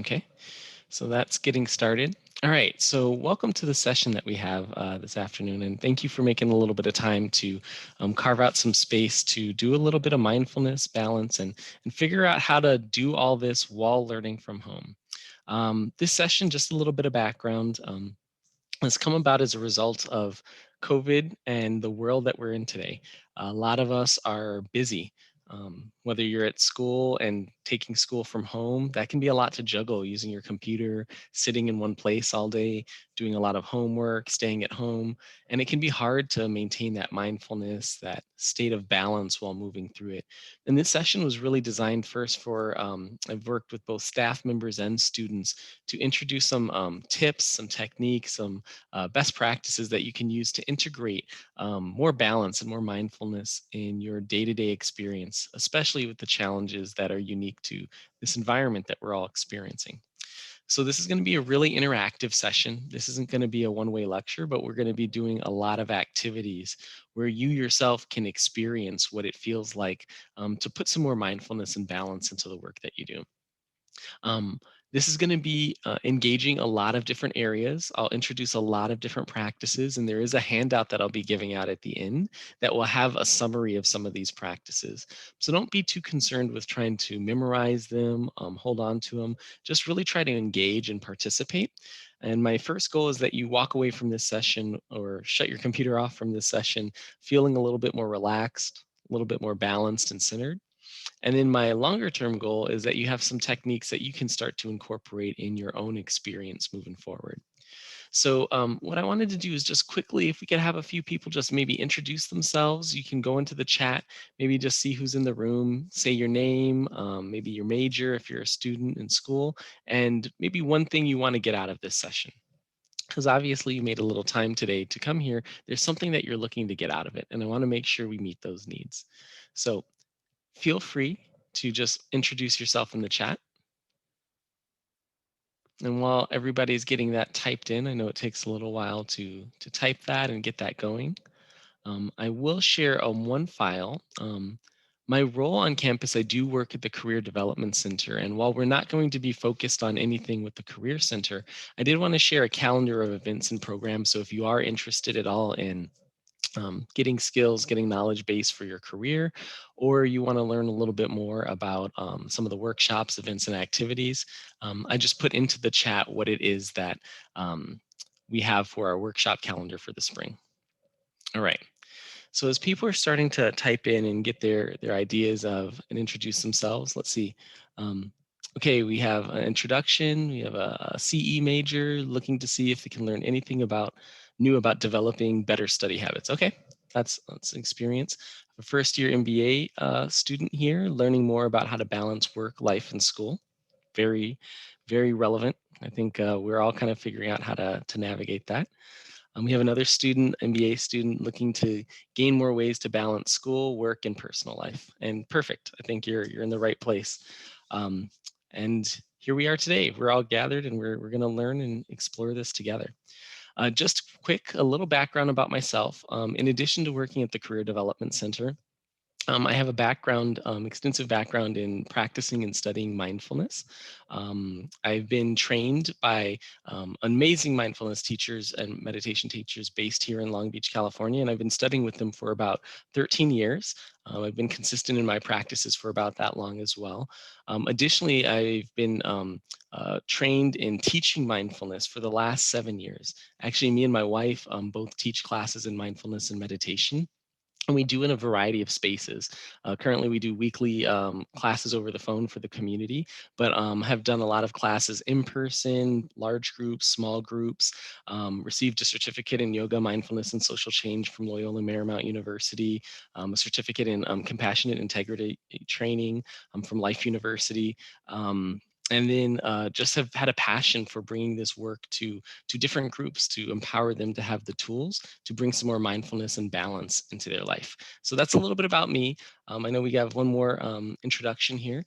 Okay, so that's getting started. All right, so welcome to the session that we have this afternoon, and thank you for making a little bit of time to carve out some space to do a little bit of mindfulness, balance, and figure out how to do all this while learning from home. This session, just a little bit of background, has come about as a result of COVID and the world that we're in today. A lot of us are busy. Whether you're at school and taking school from home, that can be a lot to juggle using your computer, sitting in one place all day, doing a lot of homework, staying at home. And it can be hard to maintain that mindfulness, that state of balance while moving through it. And this session was really designed first for, I've worked with both staff members and students to introduce some tips, some techniques, some best practices that you can use to integrate more balance and more mindfulness in your day-to-day experience, especially with the challenges that are unique to this environment that we're all experiencing. So this is going to be a really interactive session. This isn't going to be a one-way lecture, but we're going to be doing a lot of activities where you yourself can experience what it feels like to put some more mindfulness and balance into the work that you do. Um, this is going to be engaging a lot of different areas. I'll introduce a lot of different practices, and there is a handout that I'll be giving out at the end that will have a summary of some of these practices. So don't be too concerned with trying to memorize them, hold on to them. Just really try to engage and participate. And my first goal is that you walk away from this session or shut your computer off from this session feeling a little bit more relaxed, a little bit more balanced and centered. And then my longer term goal is that you have some techniques that you can start to incorporate in your own experience moving forward. So, what I wanted to do is just quickly, if we could have a few people just maybe introduce themselves. You can go into the chat, maybe just see who's in the room, say your name, maybe your major if you're a student in school, and maybe one thing you want to get out of this session. Because obviously you made a little time today to come here. There's something that you're looking to get out of it, and I want to make sure we meet those needs. So, feel free to just introduce yourself in the chat. And while everybody's getting that typed in, I know it takes a little while to type that and get that going. I will share on one file. My role on campus, I do work at the Career Development Center. And while we're not going to be focused on anything with the Career Center, I did want to share a calendar of events and programs. So if you are interested at all in getting skills, getting knowledge base for your career, or you want to learn a little bit more about some of the workshops, events, and activities, I just put into the chat what it is that we have for our workshop calendar for the spring. All right. So as people are starting to type in and get their ideas of and introduce themselves, let's see. Okay, we have an introduction. We have a CE major looking to see if they can learn anything about new about developing better study habits. Okay, that's an experience. A first year MBA student here, learning more about how to balance work, life, and school. Very, very relevant. I think we're all kind of figuring out how to navigate that. We have another student, MBA student, looking to gain more ways to balance school, work, and personal life. And perfect. I think you're in the right place. Um, and here we are today. We're all gathered, and we're going to learn and explore this together. Just quick, a little background about myself. In addition to working at the Career Development Center, I have a background, extensive background in practicing and studying mindfulness. I've been trained by amazing mindfulness teachers and meditation teachers based here in Long Beach, California, and I've been studying with them for about 13 years. I've been consistent in my practices for about that long as well. Additionally, I've been trained in teaching mindfulness for the last 7 years. Actually, me and my wife both teach classes in mindfulness and meditation, and we do in a variety of spaces. Currently, we do weekly classes over the phone for the community, but have done a lot of classes in person, large groups, small groups. Received a certificate in yoga, mindfulness, and social change from Loyola Marymount University, a certificate in compassionate integrity training from Life University. And then just have had a passion for bringing this work to different groups to empower them to have the tools to bring some more mindfulness and balance into their life. So that's a little bit about me. I know we have one more introduction here.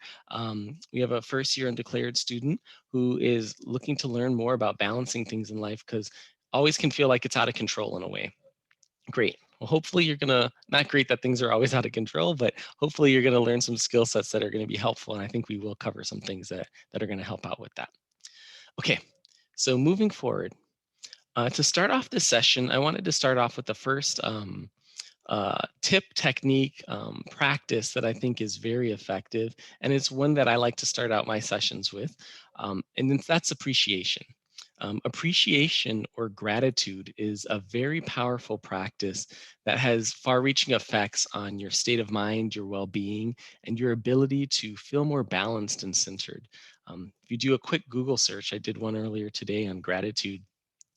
We have a first year undeclared student who is looking to learn more about balancing things in life because always can feel like it's out of control in a way. Great. Well, hopefully you're gonna, not great that things are always out of control, but hopefully you're gonna learn some skill sets that are gonna be helpful. And I think we will cover some things that are gonna help out with that. Okay, so moving forward, to start off this session, I wanted to start off with the first tip, technique, practice that I think is very effective. And it's one that I like to start out my sessions with. That's appreciation. Appreciation or gratitude is a very powerful practice that has far reaching effects on your state of mind, your well being, and your ability to feel more balanced and centered. If you do a quick Google search, I did one earlier today on gratitude.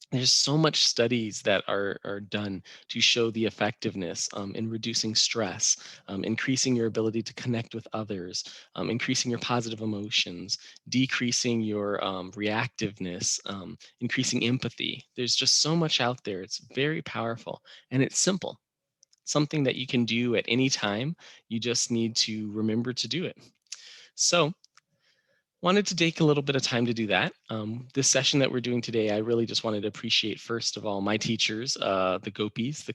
There's so much studies that are done to show the effectiveness in reducing stress, increasing your ability to connect with others, increasing your positive emotions, decreasing your reactiveness, increasing empathy. There's just so much out there. It's very powerful and it's simple. Something that you can do at any time. You just need to remember to do it. So, wanted to take a little bit of time to do that. This session that we're doing today, I really just wanted to appreciate, first of all, my teachers, the gopis,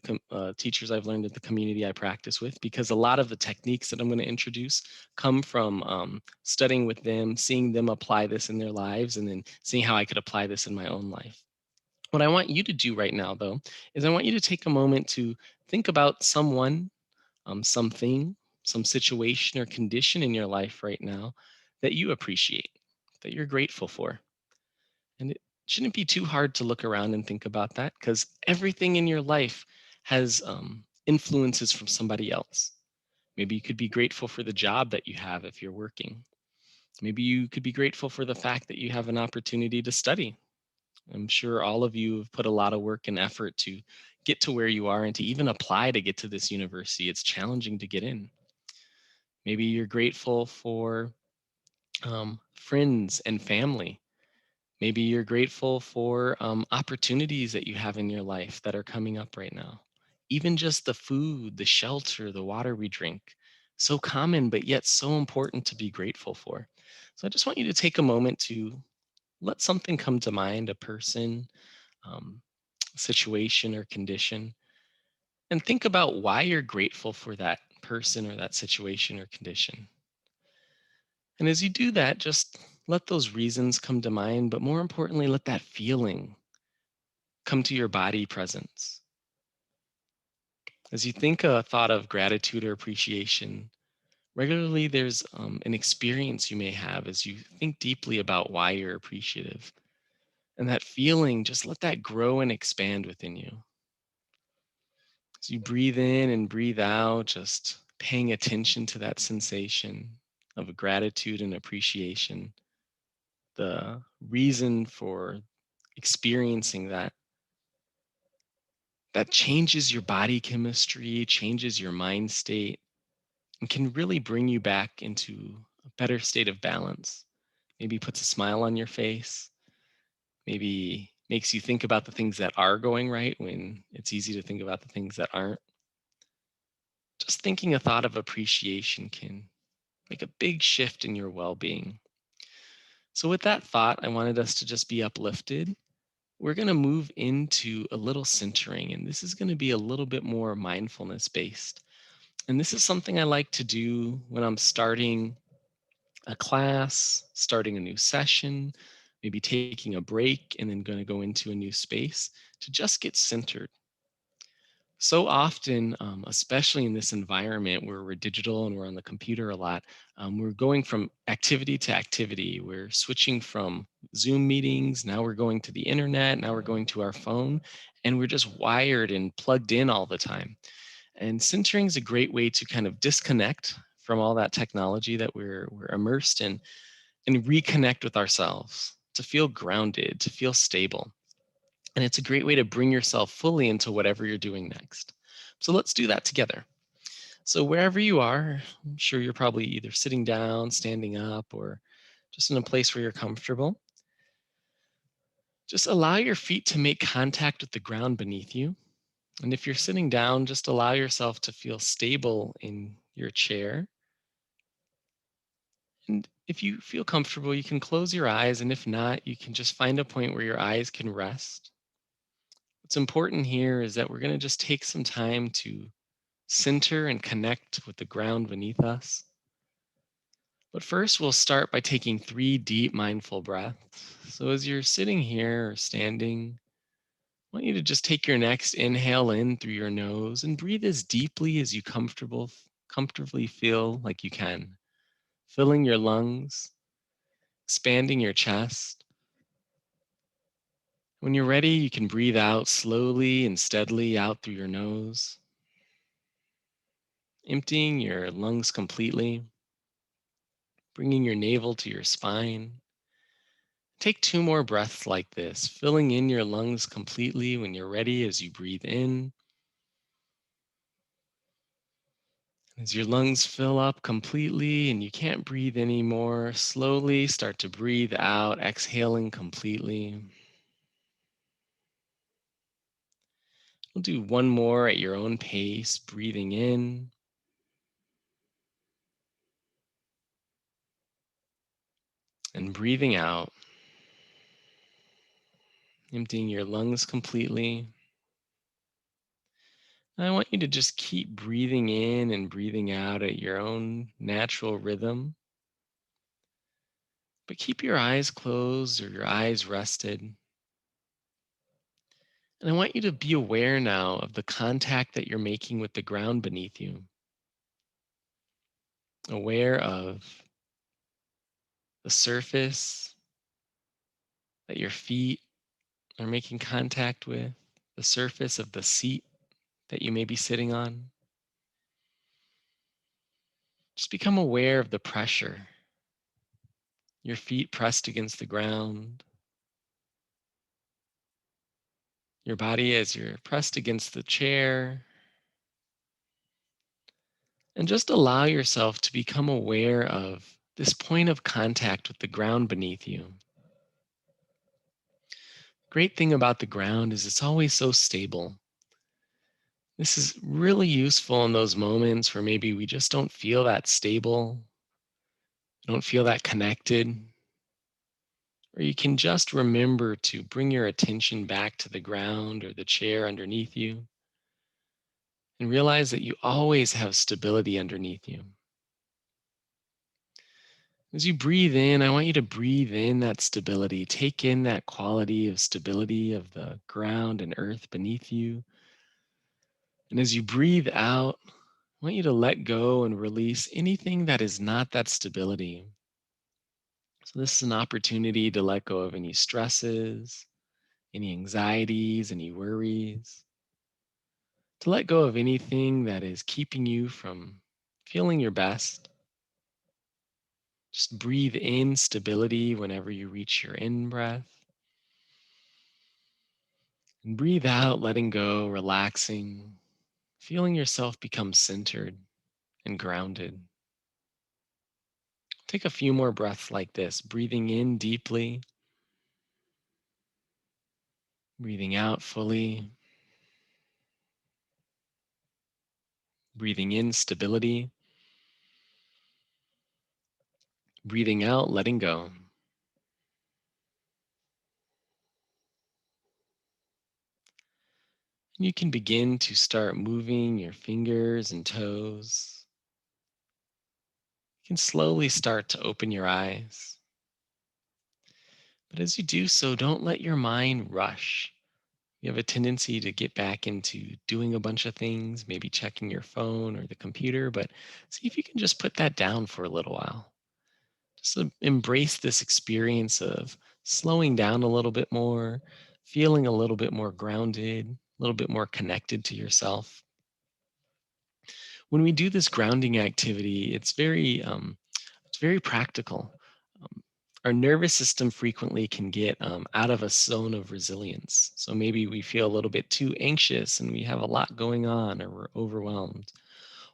teachers I've learned at the community I practice with, because a lot of the techniques that I'm going to introduce come from studying with them, seeing them apply this in their lives, and then seeing how I could apply this in my own life. What I want you to do right now, though, is I want you to take a moment to think about someone, something, some situation or condition in your life right now that you appreciate, that you're grateful for. And it shouldn't be too hard to look around and think about that because everything in your life has influences from somebody else. Maybe you could be grateful for the job that you have if you're working. Maybe you could be grateful for the fact that you have an opportunity to study. I'm sure all of you have put a lot of work and effort to get to where you are and to even apply to get to this university. It's challenging to get in. Maybe you're grateful for friends and family. Maybe you're grateful for opportunities that you have in your life that are coming up right now. Even just the food, the shelter, the water we drink. So common, but yet so important to be grateful for. So I just want you to take a moment to let something come to mind, a person, um, situation, or condition, and think about why you're grateful for that person or that situation or condition. And as you do that, just let those reasons come to mind, but more importantly, let that feeling come to your body presence. As you think a thought of gratitude or appreciation, regularly there's an experience you may have as you think deeply about why you're appreciative. And that feeling, just let that grow and expand within you. As you breathe in and breathe out, just paying attention to that sensation of gratitude and appreciation, the reason for experiencing that changes your body chemistry, changes your mind state, and can really bring you back into a better state of balance. Maybe puts a smile on your face, maybe makes you think about the things that are going right when it's easy to think about the things that aren't. Just thinking a thought of appreciation can make a big shift in your well being. So, with that thought, I wanted us to just be uplifted. We're going to move into a little centering, and this is going to be a little bit more mindfulness based. And this is something I like to do when I'm starting a class, starting a new session, maybe taking a break, and then going to go into a new space to just get centered. So often, especially in this environment where we're digital and we're on the computer a lot, we're going from activity to activity. We're switching from Zoom meetings. Now we're going to the internet. Now we're going to our phone. And we're just wired and plugged in all the time. And centering is a great way to kind of disconnect from all that technology that we're immersed in and reconnect with ourselves, to feel grounded, to feel stable. And it's a great way to bring yourself fully into whatever you're doing next. So let's do that together. So, wherever you are, I'm sure you're probably either sitting down, standing up, or just in a place where you're comfortable. Just allow your feet to make contact with the ground beneath you. And if you're sitting down, just allow yourself to feel stable in your chair. And if you feel comfortable, you can close your eyes. And if not, you can just find a point where your eyes can rest. What's important here is that we're going to just take some time to center and connect with the ground beneath us. But first, we'll start by taking 3 deep mindful breaths. So as you're sitting here or standing, I want you to just take your next inhale in through your nose and breathe as deeply as you comfortably feel like you can, filling your lungs, expanding your chest. When you're ready, you can breathe out slowly and steadily out through your nose, emptying your lungs completely, bringing your navel to your spine. Take two more breaths like this, filling in your lungs completely when you're ready as you breathe in. As your lungs fill up completely and you can't breathe anymore, slowly start to breathe out, exhaling completely. We'll do one more at your own pace, breathing in and breathing out, emptying your lungs completely. I want you to just keep breathing in and breathing out at your own natural rhythm, but keep your eyes closed or your eyes rested. And I want you to be aware now of the contact that you're making with the ground beneath you, aware of the surface that your feet are making contact with, the surface of the seat that you may be sitting on. Just become aware of the pressure, your feet pressed against the ground, your body as you're pressed against the chair, and just allow yourself to become aware of this point of contact with the ground beneath you. Great thing about the ground is it's always so stable. This is really useful in those moments where maybe we just don't feel that stable, don't feel that connected, or you can just remember to bring your attention back to the ground or the chair underneath you and realize that you always have stability underneath you. As you breathe in, I want you to breathe in that stability. Take in that quality of stability of the ground and earth beneath you. And as you breathe out, I want you to let go and release anything that is not that stability. So, this is an opportunity to let go of any stresses, any anxieties, any worries, to let go of anything that is keeping you from feeling your best. Just breathe in stability whenever you reach your in breath. And breathe out, letting go, relaxing, feeling yourself become centered and grounded. Take a few more breaths like this, breathing in deeply, breathing out fully, breathing in stability, breathing out, letting go. And you can begin to start moving your fingers and toes. You can slowly start to open your eyes. But as you do so, don't let your mind rush. You have a tendency to get back into doing a bunch of things, maybe checking your phone or the computer, but see if you can just put that down for a little while. Just embrace this experience of slowing down a little bit more, feeling a little bit more grounded, a little bit more connected to yourself. When we do this grounding activity, it's very practical. Um, our nervous system frequently can get out of a zone of resilience. So maybe we feel a little bit too anxious and we have a lot going on, or we're overwhelmed.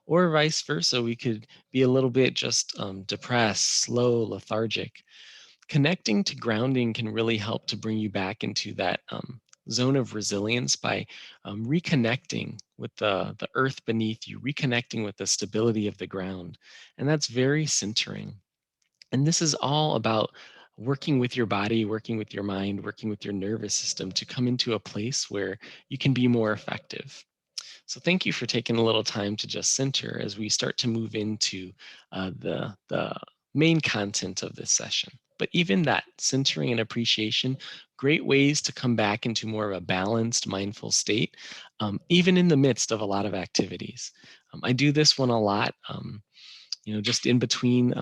Or vice versa, we could be a little bit just depressed, slow, lethargic. Connecting to grounding can really help to bring you back into that zone of resilience by reconnecting with the earth beneath you, reconnecting with the stability of the ground. And that's very centering. And this is all about working with your body, working with your mind, working with your nervous system to come into a place where you can be more effective. So thank you for taking a little time to just center as we start to move into the main content of this session. But even that centering and appreciation, great ways to come back into more of a balanced, mindful state, even in the midst of a lot of activities. I do this one a lot. Just in between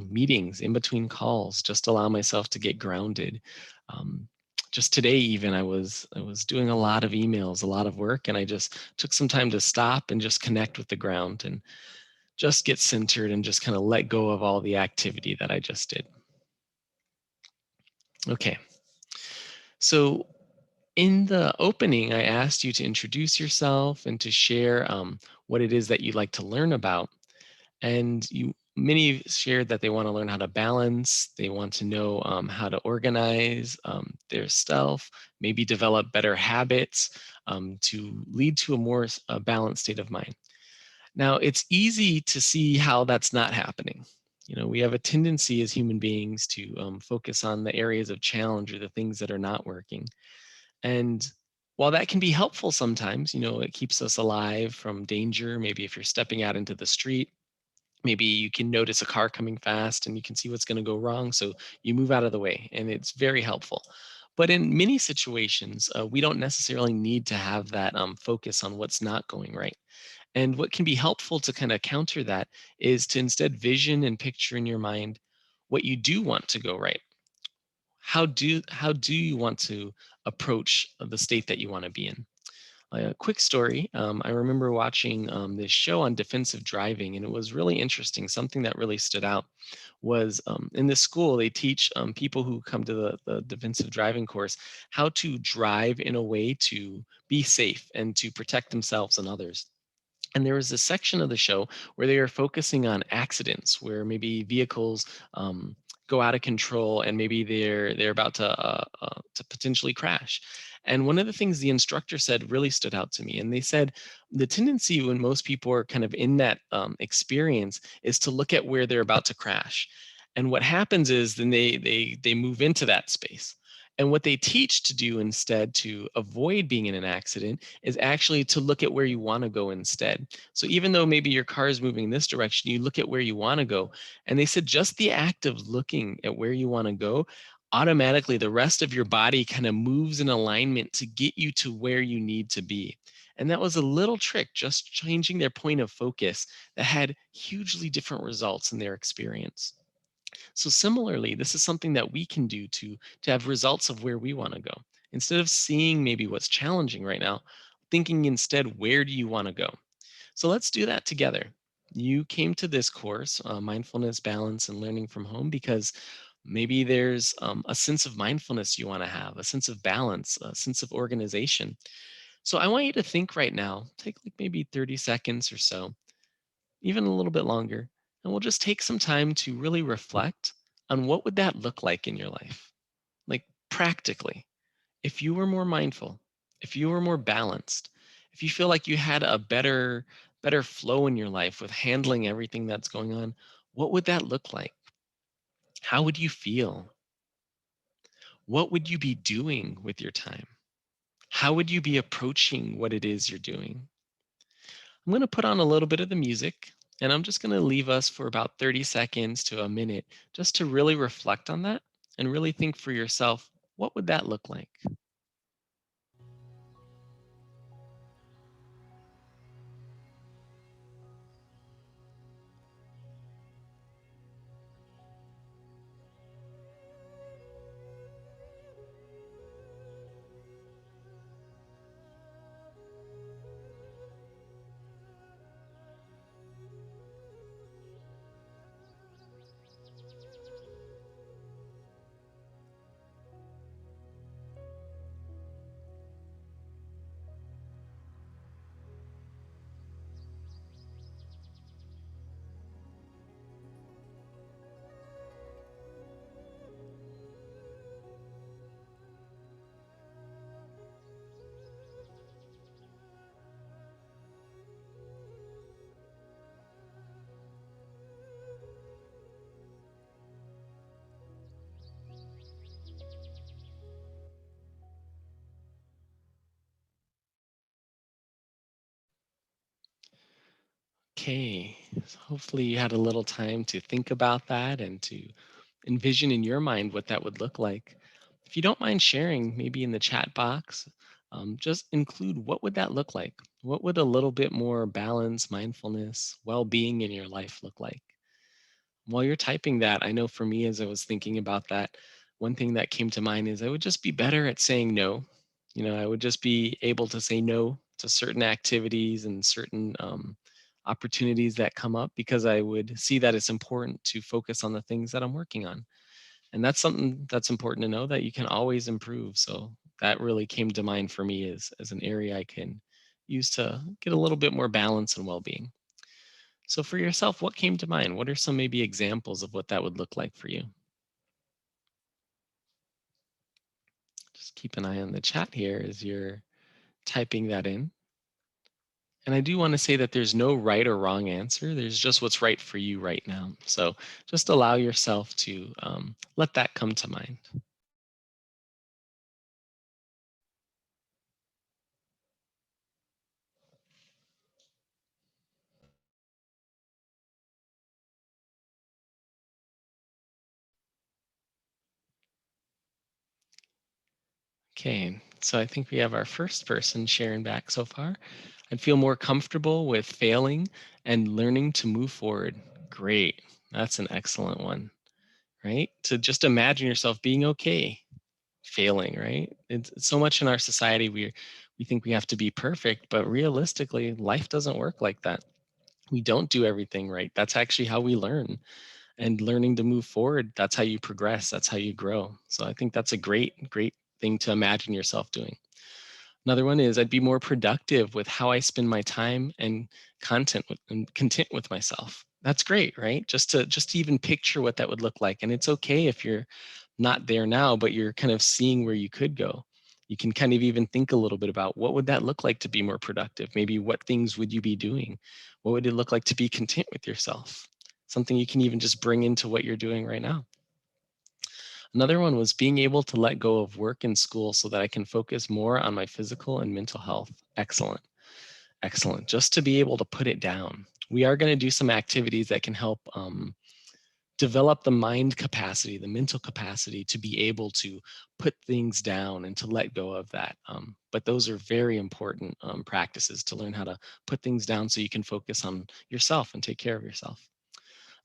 meetings, in between calls, just allow myself to get grounded. Um, just today, even I was doing a lot of emails, a lot of work, and I just took some time to stop and just connect with the ground and just get centered and just kind of let go of all the activity that I just did. Okay, so in the opening, I asked you to introduce yourself and to share what it is that you'd like to learn about. And many shared that they want to learn how to balance, they want to know how to organize their self, maybe develop better habits to lead to a more balanced state of mind. Now, it's easy to see how that's not happening. We have a tendency as human beings to focus on the areas of challenge or the things that are not working. And while that can be helpful sometimes, it keeps us alive from danger. Maybe if you're stepping out into the street, maybe you can notice a car coming fast and you can see what's going to go wrong. So you move out of the way, and it's very helpful. But in many situations, we don't necessarily need to have that focus on what's not going right. And what can be helpful to kind of counter that is to instead vision and picture in your mind what you do want to go right. How do you want to approach the state that you want to be in? A quick story. I remember watching this show on defensive driving, and it was really interesting. Something that really stood out was in this school, they teach people who come to the defensive driving course how to drive in a way to be safe and to protect themselves and others. And there was a section of the show where they are focusing on accidents, where maybe vehicles go out of control and maybe they're about to potentially crash. And one of the things the instructor said really stood out to me. And they said the tendency when most people are kind of in that experience is to look at where they're about to crash. And what happens is then they move into that space. And what they teach to do instead to avoid being in an accident is actually to look at where you want to go instead. So even though maybe your car is moving in this direction, you look at where you want to go. And they said just the act of looking at where you want to go, automatically the rest of your body kind of moves in alignment to get you to where you need to be. And that was a little trick, just changing their point of focus that had hugely different results in their experience. So similarly, this is something that we can do to have results of where we want to go. Instead of seeing maybe what's challenging right now, thinking instead, where do you want to go? So let's do that together. You came to this course, Mindfulness, Balance, and Learning from Home, because maybe there's a sense of mindfulness you want to have, a sense of balance, a sense of organization. So I want you to think right now, take like maybe 30 seconds or so, even a little bit longer, and we'll just take some time to really reflect on what would that look like in your life? Like practically, if you were more mindful, if you were more balanced, if you feel like you had a better flow in your life with handling everything that's going on, what would that look like? How would you feel? What would you be doing with your time? How would you be approaching what it is you're doing? I'm going to put on a little bit of the music, and I'm just going to leave us for about 30 seconds to a minute just to really reflect on that and really think for yourself, what would that look like? Okay, so hopefully you had a little time to think about that and to envision in your mind what that would look like. If you don't mind sharing, maybe in the chat box, just include what would that look like? What would a little bit more balance, mindfulness, well-being in your life look like? While you're typing that, I know for me, as I was thinking about that, one thing that came to mind is I would just be better at saying no. I would just be able to say no to certain activities and certain opportunities that come up because I would see that it's important to focus on the things that I'm working on. And that's something that's important to know that you can always improve. So that really came to mind for me as an area I can use to get a little bit more balance and well being. So for yourself, what came to mind? What are some maybe examples of what that would look like for you? Just keep an eye on the chat here as you're typing that in. And I do want to say that there's no right or wrong answer. There's just what's right for you right now. So just allow yourself to let that come to mind. Okay, so I think we have our first person sharing back so far. I'd feel more comfortable with failing and learning to move forward. Great. That's an excellent one, right? To just imagine yourself being okay failing, right? It's so much in our society we think we have to be perfect, but realistically, life doesn't work like that. We don't do everything right. That's actually how we learn. And learning to move forward, that's how you progress, that's how you grow. So I think that's a great thing to imagine yourself doing. Another one is I'd be more productive with how I spend my time and and content with myself. That's great, right? Just to even picture what that would look like. And it's okay if you're not there now, but you're kind of seeing where you could go. You can kind of even think a little bit about what would that look like to be more productive? Maybe what things would you be doing? What would it look like to be content with yourself? Something you can even just bring into what you're doing right now. Another one was being able to let go of work and school so that I can focus more on my physical and mental health. Excellent. Excellent. Just to be able to put it down. We are going to do some activities that can help develop the mind capacity, the mental capacity to be able to put things down and to let go of that. But those are very important practices to learn how to put things down so you can focus on yourself and take care of yourself.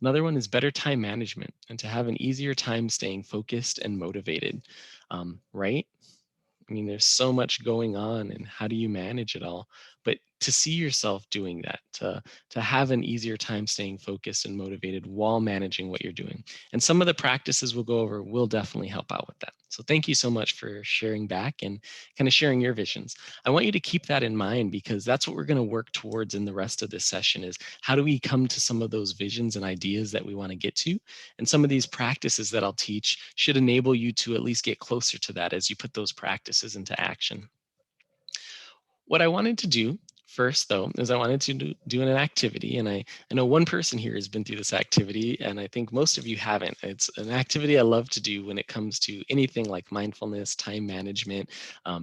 Another one is better time management and to have an easier time staying focused and motivated, right? I mean, there's so much going on, and how do you manage it all? But to see yourself doing that, to have an easier time staying focused and motivated while managing what you're doing. And some of the practices we'll go over will definitely help out with that. So thank you so much for sharing back and kind of sharing your visions. I want you to keep that in mind because that's what we're going to work towards in the rest of this session is how do we come to some of those visions and ideas that we want to get to? And some of these practices that I'll teach should enable you to at least get closer to that as you put those practices into action. What I wanted to do first, though, is I wanted to do an activity. And I know one person here has been through this activity, and I think most of you haven't. It's an activity I love to do when it comes to anything like mindfulness, time management,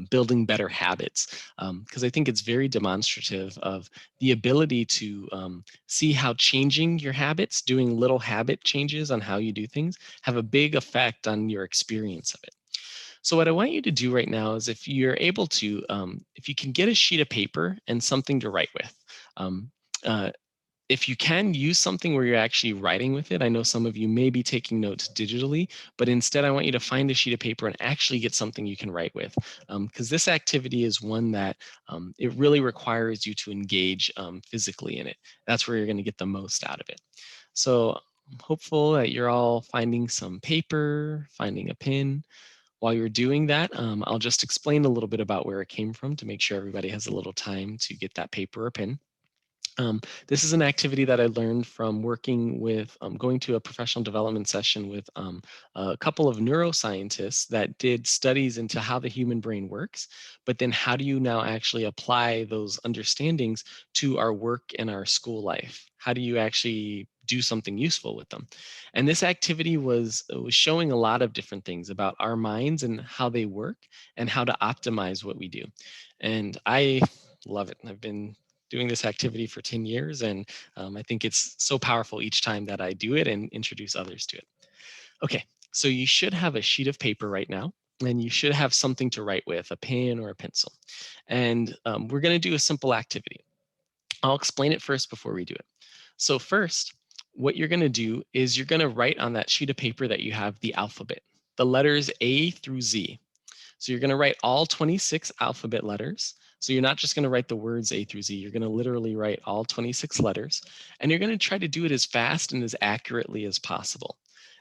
building better habits, because I think it's very demonstrative of the ability to see how changing your habits, doing little habit changes on how you do things, have a big effect on your experience of it. So what I want you to do right now is if you're able to, if you can get a sheet of paper and something to write with. Um, uh, if you can use something where you're actually writing with it, I know some of you may be taking notes digitally, but instead I want you to find a sheet of paper and actually get something you can write with. Because this activity is one that it really requires you to engage physically in it. That's where you're going to get the most out of it. So I'm hopeful that you're all finding some paper, finding a pen. While you're doing that, I'll just explain a little bit about where it came from to make sure everybody has a little time to get that paper or pen. This is an activity that I learned from working with, going to a professional development session with a couple of neuroscientists that did studies into how the human brain works, but then how do you now actually apply those understandings to our work and our school life? How do you actually do something useful with them? And this activity was showing a lot of different things about our minds and how they work and how to optimize what we do. And I love it. I've been doing this activity for 10 years. And I think it's so powerful each time that I do it and introduce others to it. Okay, so you should have a sheet of paper right now, and you should have something to write with, a pen or a pencil. And we're going to do a simple activity. I'll explain it first before we do it. So, first, what you're going to do is you're going to write on that sheet of paper that you have the alphabet, the letters A through Z. So you're going to write all 26 alphabet letters. So you're not just going to write the words A through Z. You're going to literally write all 26 letters. And you're going to try to do it as fast and as accurately as possible.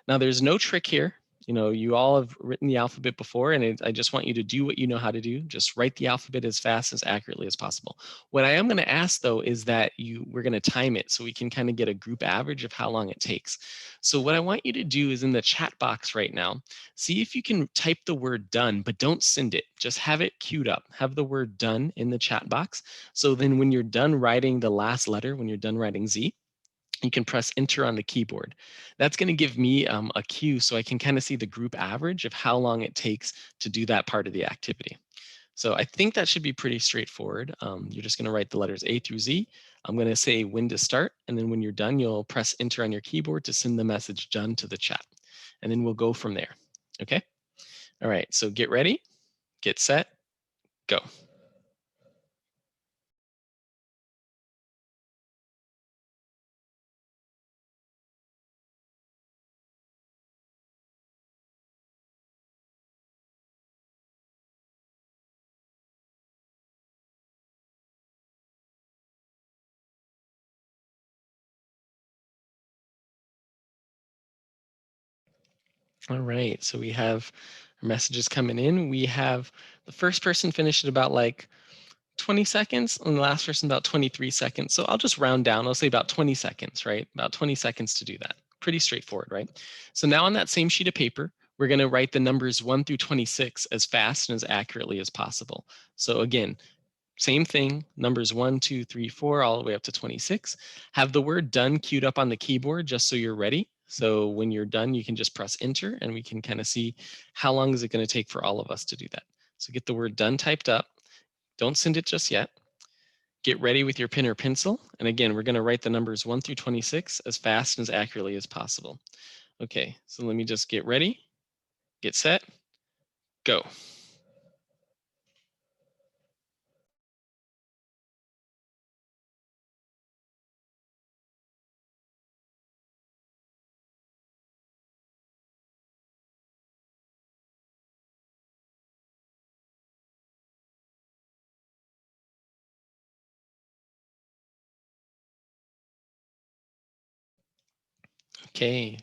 Now, there's no trick here. You know, you all have written the alphabet before, and I just want you to do what you know how to do. Just write the alphabet as fast, as accurately as possible. What I am going to ask, though, is that we're going to time it so we can kind of get a group average of how long it takes. So what I want you to do is in the chat box right now, see if you can type the word done, but don't send it. Just have it queued up. Have the word done in the chat box. So then when you're done writing the last letter, when you're done writing Z, you can press enter on the keyboard. That's going to give me a cue so I can kind of see the group average of how long it takes to do that part of the activity. So I think that should be pretty straightforward. You're just going to write the letters A through Z. I'm going to say when to start, and then when you're done, you'll press enter on your keyboard to send the message done to the chat. And then we'll go from there. Okay? All right, so get ready, get set, go. All right, so we have our messages coming in. We have the first person finished at about like 20 seconds and the last person about 23 seconds. So I'll just round down. I'll say about 20 seconds, right? About 20 seconds to do that. Pretty straightforward, right? So now on that same sheet of paper, we're going to write the numbers 1 through 26 as fast and as accurately as possible. So again, same thing, numbers 1, 2, 3, 4, all the way up to 26. Have the word done queued up on the keyboard just so you're ready. So when you're done, you can just press enter and we can kind of see how long is it going to take for all of us to do that. So get the word done typed up. Don't send it just yet. Get ready with your pen or pencil. And again, we're going to write the numbers 1 through 26 as fast and as accurately as possible. Okay, so let me just get ready, get set, go. Okay,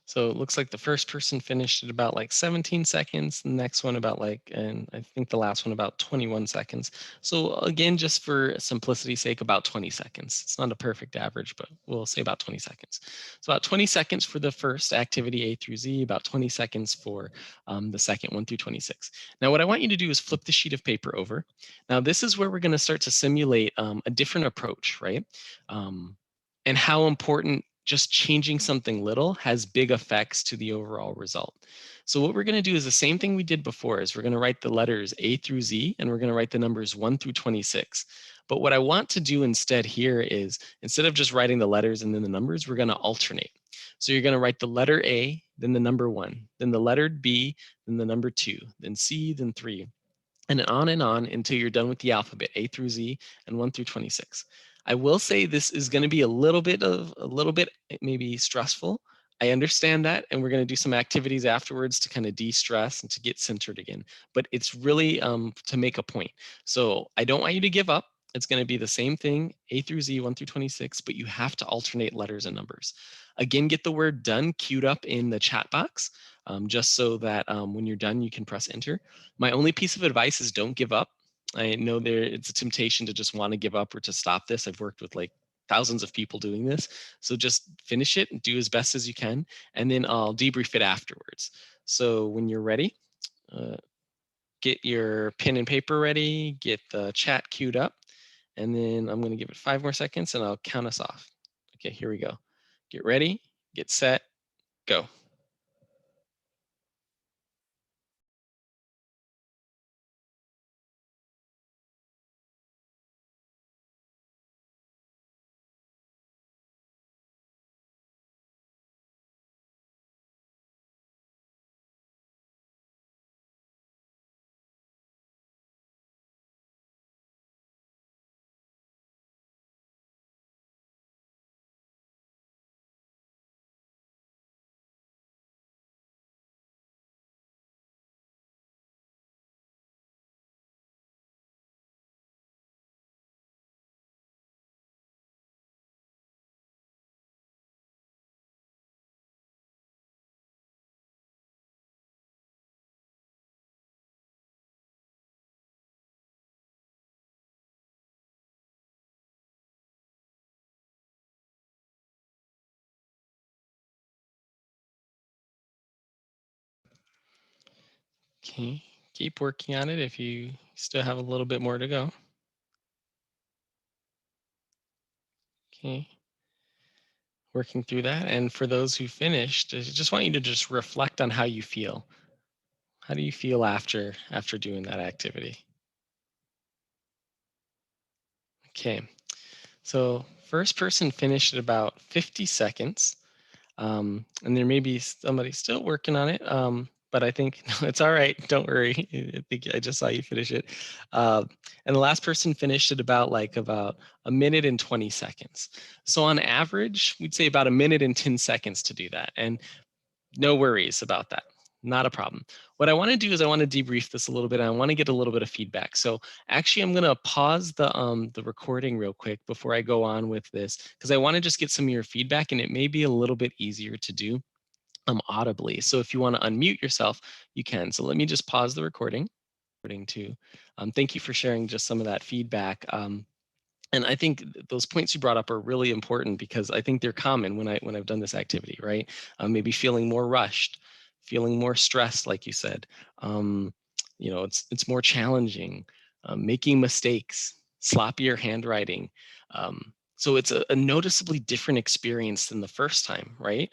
so it looks like the first person finished at about like 17 seconds, the next one about like, and I think the last one about 21 seconds. So again, just for simplicity's sake, about 20 seconds. It's not a perfect average, but we'll say about 20 seconds. So about 20 seconds for the first activity A through Z, about 20 seconds for the second 1 through 26. Now what I want you to do is flip the sheet of paper over. Now this is where we're gonna start to simulate a different approach, right? And how important just changing something little has big effects to the overall result. So what we're going to do is the same thing we did before is we're going to write the letters A through Z and we're going to write the numbers 1 through 26. But what I want to do instead here is instead of just writing the letters and then the numbers, we're going to alternate. So you're going to write the letter A, then the number 1, then the letter B, then the number 2, then C, then 3, and on until you're done with the alphabet, A through Z and 1 through 26. I will say this is going to be a little bit maybe stressful. I understand that, and we're going to do some activities afterwards to kind of de-stress and to get centered again. But it's really to make a point. So I don't want you to give up. It's going to be the same thing, A through Z, 1 through 26, but you have to alternate letters and numbers. Again, get the word done queued up in the chat box, just so that when you're done, you can press enter. My only piece of advice is don't give up. I know it's a temptation to just want to give up or to stop this. I've worked with like thousands of people doing this. So just finish it and do as best as you can, and then I'll debrief it afterwards. So when you're ready, uh, get your pen and paper ready, get the chat queued up, and then I'm going to give it 5 more seconds and I'll count us off. Okay, here we go. Get ready, get set, go. Okay. Keep working on it if you still have a little bit more to go. Okay. Working through that. And for those who finished, I just want you to just reflect on how you feel. How do you feel after doing that activity? Okay. So first person finished at about 50 seconds. And there may be somebody still working on it. But I think no, it's all right. Don't worry. I think I just saw you finish it. Uh, and the last person finished at about a minute and 20 seconds. So on average, we'd say about a minute and 10 seconds to do that. And no worries about that. Not a problem. What I want to do is I want to debrief this a little bit. And I want to get a little bit of feedback. So actually, I'm going to pause the recording real quick before I go on with this because I want to just get some of your feedback, and it may be a little bit easier to do audibly. So if you want to unmute yourself, you can. So let me just pause the recording. Too. Thank you for sharing just some of that feedback. And I think those points you brought up are really important because I think they're common when I've done this activity, right? Maybe feeling more rushed, feeling more stressed, like you said. Um, it's more challenging, making mistakes, sloppier handwriting. So it's a noticeably different experience than the first time, right?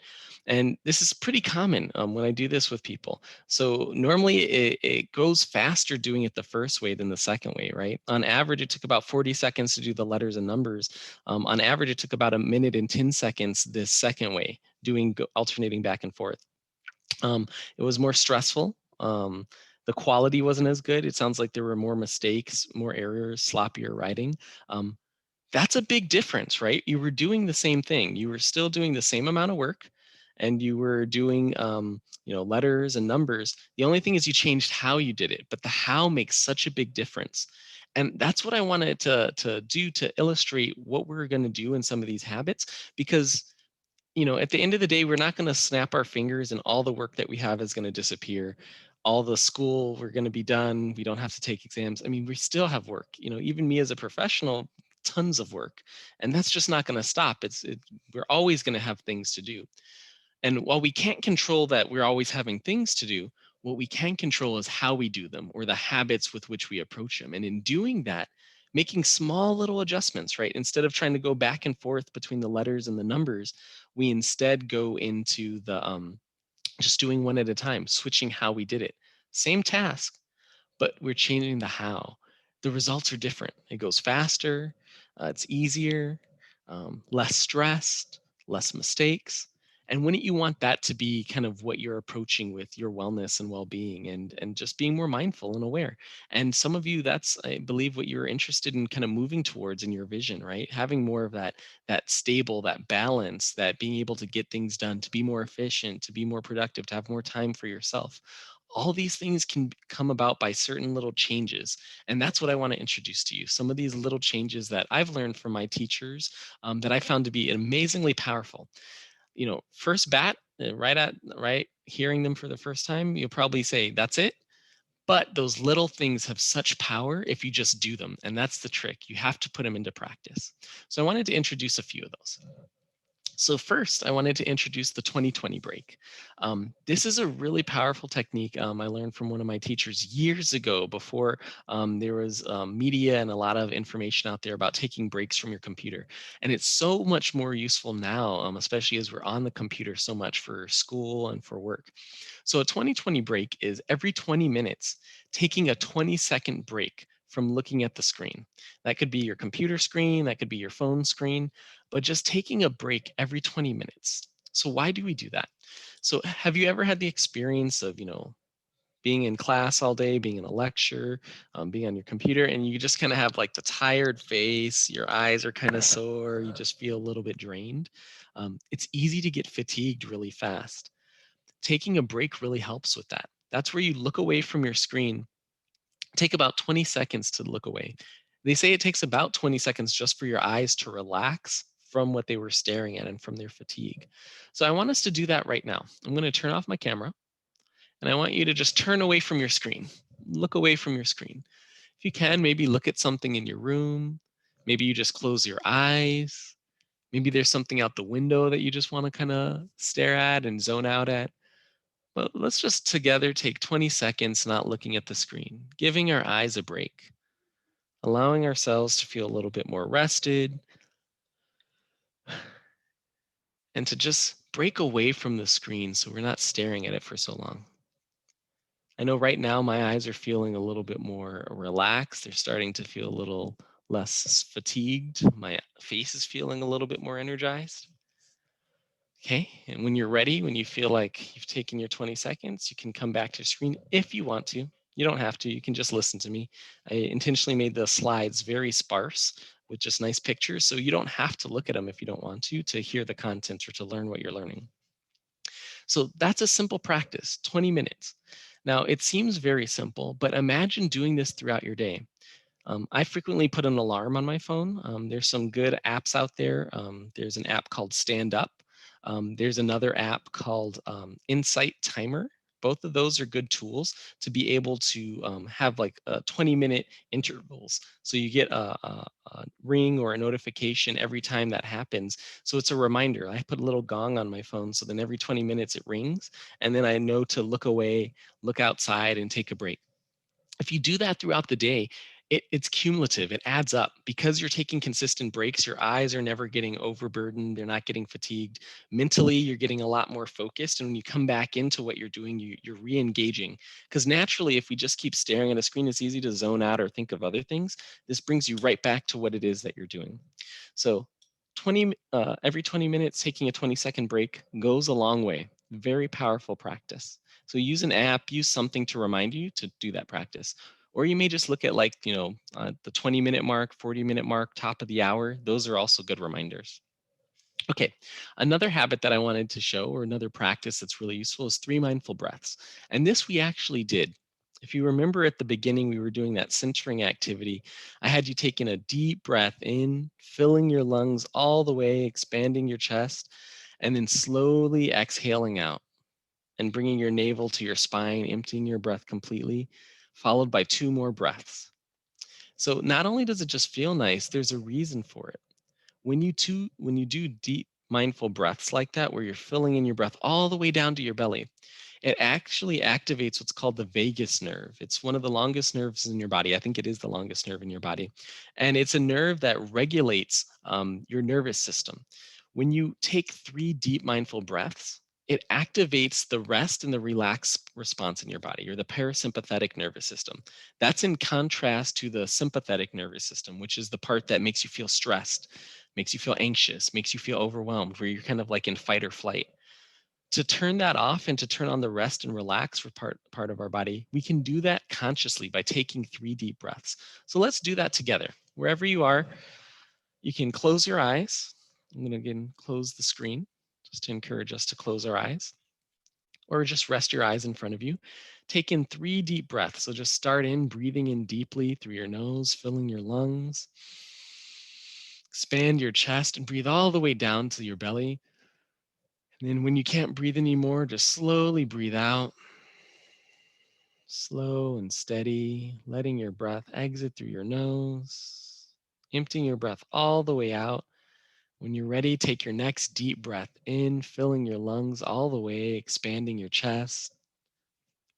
And this is pretty common when I do this with people. So normally it goes faster doing it the first way than the second way, right? On average, it took about 40 seconds to do the letters and numbers. On average, it took about a minute and 10 seconds this second way, alternating back and forth. It was more stressful. The quality wasn't as good. It sounds like there were more mistakes, more errors, sloppier writing. Um, that's a big difference, right? You were doing the same thing. You were still doing the same amount of work, and you were doing, letters and numbers. The only thing is you changed how you did it, but the how makes such a big difference. And that's what I wanted to do to illustrate what we're going to do in some of these habits, because at the end of the day, we're not going to snap our fingers and all the work that we have is going to disappear. All the school, we're going to be done. We don't have to take exams. I mean, we still have work. Even me as a professional, tons of work, and that's just not going to stop. We're always going to have things to do. And while we can't control that we're always having things to do, what we can control is how we do them or the habits with which we approach them. And in doing that, making small little adjustments, right? Instead of trying to go back and forth between the letters and the numbers, we instead go into the just doing one at a time, switching how we did it. Same task, but we're changing the how. The results are different. It goes faster, it's easier, less stressed, less mistakes. And wouldn't you want that to be kind of what you're approaching with your wellness and well-being, and just being more mindful and aware? And some of you, that's, I believe, what you're interested in kind of moving towards in your vision, right? Having more of that stable, that balance, that being able to get things done, to be more efficient, to be more productive, to have more time for yourself. All these things can come about by certain little changes. And that's what I want to introduce to you. Some of these little changes that I've learned from my teachers, that I found to be amazingly powerful. First bat, right, hearing them for the first time, you'll probably say, that's it. But those little things have such power if you just do them. And that's the trick. You have to put them into practice. So I wanted to introduce a few of those. So first, I wanted to introduce the 2020 break. This is a really powerful technique I learned from one of my teachers years ago before there was media and a lot of information out there about taking breaks from your computer. And it's so much more useful now, especially as we're on the computer so much for school and for work. So a 2020 break is every 20 minutes, taking a 20-second break from looking at the screen. That could be your computer screen, that could be your phone screen, but just taking a break every 20 minutes. So why do we do that? So have you ever had the experience of, being in class all day, being in a lecture, being on your computer, and you just kind of have like the tired face, your eyes are kind of sore, you just feel a little bit drained? It's easy to get fatigued really fast. Taking a break really helps with that. That's where you look away from your screen. Take about 20 seconds to look away. They say it takes about 20 seconds just for your eyes to relax from what they were staring at and from their fatigue. So I want us to do that right now. I'm going to turn off my camera, and I want you to just turn away from your screen. Look away from your screen. If you can, maybe look at something in your room. Maybe you just close your eyes. Maybe there's something out the window that you just want to kind of stare at and zone out at. Well, let's just together take 20 seconds not looking at the screen, giving our eyes a break, allowing ourselves to feel a little bit more rested and to just break away from the screen so we're not staring at it for so long. I know right now my eyes are feeling a little bit more relaxed. They're starting to feel a little less fatigued. My face is feeling a little bit more energized. Okay. And when you're ready, when you feel like you've taken your 20 seconds, you can come back to your screen if you want to. You don't have to. You can just listen to me. I intentionally made the slides very sparse with just nice pictures. So you don't have to look at them if you don't want to hear the content or to learn what you're learning. So that's a simple practice, 20 minutes. Now, it seems very simple, but imagine doing this throughout your day. I frequently put an alarm on my phone. There's some good apps out there. There's an app called Stand Up. There's another app called Insight Timer. Both of those are good tools to be able to have like 20-minute intervals. So you get a ring or a notification every time that happens. So it's a reminder. I put a little gong on my phone. So then every 20 minutes it rings. And then I know to look away, look outside, and take a break. If you do that throughout the day, it's cumulative. It adds up because you're taking consistent breaks. Your eyes are never getting overburdened. They're not getting fatigued. Mentally, you're getting a lot more focused. And when you come back into what you're doing, you're re-engaging. Because naturally, if we just keep staring at a screen, it's easy to zone out or think of other things. This brings you right back to what it is that you're doing. So every 20 minutes, taking a 20-second break goes a long way. Very powerful practice. So use an app, use something to remind you to do that practice. Or you may just look at like, the 20-minute mark, 40-minute mark, top of the hour. Those are also good reminders. Okay, another habit that I wanted to show, or another practice that's really useful, is 3 mindful breaths. And this we actually did. If you remember at the beginning, we were doing that centering activity. I had you taking a deep breath in, filling your lungs all the way, expanding your chest, and then slowly exhaling out and bringing your navel to your spine, emptying your breath completely, followed by 2 more breaths. So not only does it just feel nice, there's a reason for it. When you do deep mindful breaths like that, where you're filling in your breath all the way down to your belly, it actually activates what's called the vagus nerve. It's one of the longest nerves in your body. I think it is the longest nerve in your body. And it's a nerve that regulates your nervous system. When you take 3 deep mindful breaths, it activates the rest and the relax response in your body, or the parasympathetic nervous system. That's in contrast to the sympathetic nervous system, which is the part that makes you feel stressed, makes you feel anxious, makes you feel overwhelmed, where you're kind of like in fight or flight. To turn that off and to turn on the rest and relax for part of our body, we can do that consciously by taking 3 deep breaths. So let's do that together. Wherever you are, you can close your eyes. I'm going to again close the screen just to encourage us to close our eyes, or just rest your eyes in front of you. Take in 3 deep breaths. So just start in breathing in deeply through your nose, filling your lungs. Expand your chest and breathe all the way down to your belly. And then when you can't breathe anymore, just slowly breathe out. Slow and steady, letting your breath exit through your nose, emptying your breath all the way out. When you're ready, take your next deep breath in, filling your lungs all the way, expanding your chest,